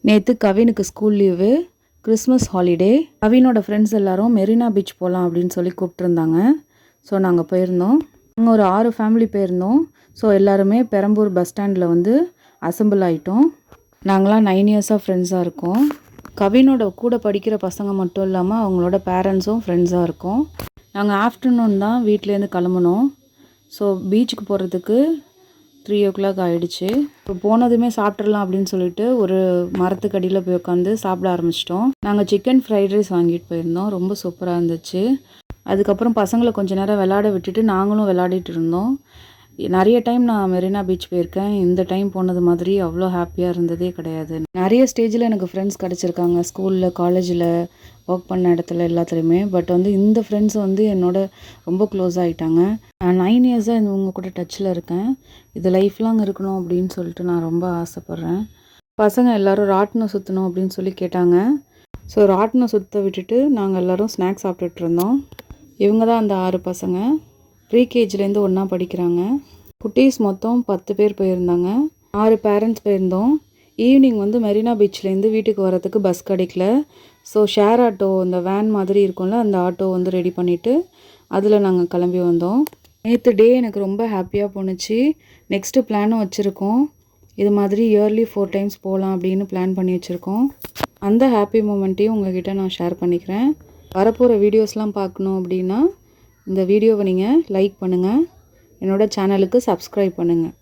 நேற்று கவினுக்கு school leave, Christmas holiday. கவினோட ஃப்ரெண்ட்ஸ் எல்லாரும் மெரினா பீச் போகலாம் அப்படின்னு சொல்லி கூப்பிட்ருந்தாங்க. ஸோ நாங்கள் போயிருந்தோம். நாங்கள் ஒரு 6 ஃபேமிலி போயிருந்தோம். ஸோ எல்லாருமே பெரம்பூர் பஸ் ஸ்டாண்டில் வந்து அசம்பிள் ஆகிட்டோம். நாங்களாம் 9 இயர்ஸாக ஃப்ரெண்ட்ஸாக இருக்கோம். கவினோட கூட படிக்கிற பசங்க மட்டும் இல்லாமல் அவங்களோட பேரண்ட்ஸும் ஃப்ரெண்ட்ஸாக இருக்கோம். நாங்கள் ஆஃப்டர்நூன் தான் வீட்டிலேருந்து கிளம்புனோம். ஸோ பீச்சுக்கு போகிறதுக்கு 3 o'clock ஆகிடுச்சு. இப்போ போனதுமே சாப்பிட்றலாம் அப்படின்னு சொல்லிட்டு ஒரு மரத்துக்கடியில் போய் உட்காந்து சாப்பிட ஆரம்பிச்சிட்டோம். நாங்கள் சிக்கன் ஃப்ரைட் ரைஸ் வாங்கிட்டு போயிருந்தோம். ரொம்ப சூப்பராக இருந்துச்சு. அதுக்கப்புறம் பசங்களை கொஞ்சம் நேரம் விளையாட விட்டுட்டு நாங்களும் விளையாடிட்டு இருந்தோம். நிறைய டைம் நான் மெரினா பீச் போயிருக்கேன். இந்த டைம் போனது மாதிரி அவ்வளோ ஹாப்பியாக இருந்ததே கிடையாது. நிறைய ஸ்டேஜில் எனக்கு ஃப்ரெண்ட்ஸ் கிடச்சிருக்காங்க. ஸ்கூலில், காலேஜில், ஒர்க் பண்ண இடத்துல எல்லாத்துலேயுமே. பட் வந்து இந்த ஃப்ரெண்ட்ஸ் வந்து என்னோட ரொம்ப க்ளோஸ் ஆகிட்டாங்க. நான் 9 இயர்ஸாக இவங்க கூட டச்சில் இருக்கேன். இது லைஃப் லாங் இருக்கணும் அப்படின்னு சொல்லிட்டு நான் ரொம்ப ஆசைப்பட்றேன். பசங்க எல்லோரும் ராட்டினம் சுற்றணும் அப்படின்னு சொல்லி கேட்டாங்க. ஸோ ராட்டினம் சுற்ற விட்டுட்டு நாங்கள் எல்லோரும் ஸ்நாக்ஸ் சாப்பிட்டுட்டு இருந்தோம். இவங்க தான் அந்த 6 பசங்க. ப்ரீகேஜிலேருந்து ஒன்றா படிக்கிறாங்க. குட்டீஸ் மொத்தம் 10 பேர் போயிருந்தாங்க. 6 பேரண்ட்ஸ் போயிருந்தோம். ஈவினிங் வந்து மெரினா பீச்லேருந்து வீட்டுக்கு வரதுக்கு பஸ் கிடைக்கல. ஸோ ஷேர் ஆட்டோ, இந்த வேன் மாதிரி இருக்கும்ல, அந்த ஆட்டோ வந்து ரெடி பண்ணிவிட்டு அதில் நாங்கள் கிளம்பி வந்தோம். நேற்று டே எனக்கு ரொம்ப ஹாப்பியாக போணுச்சு. நெக்ஸ்ட்டு பிளானும் வச்சுருக்கோம். இது மாதிரி இயர்லி 4 டைம்ஸ் போகலாம் அப்படின்னு பிளான் பண்ணி வச்சுருக்கோம். அந்த ஹாப்பி மூமெண்ட்டையும் உங்கள்கிட்ட நான் ஷேர் பண்ணிக்கிறேன். வரப்போகிற வீடியோஸ்லாம் பார்க்கணும் அப்படின்னா இந்த வீடியோவை நீங்கள் லைக் பண்ணுங்கள். என்னோடய சேனலுக்கு சப்ஸ்கிரைப் பண்ணுங்கள்.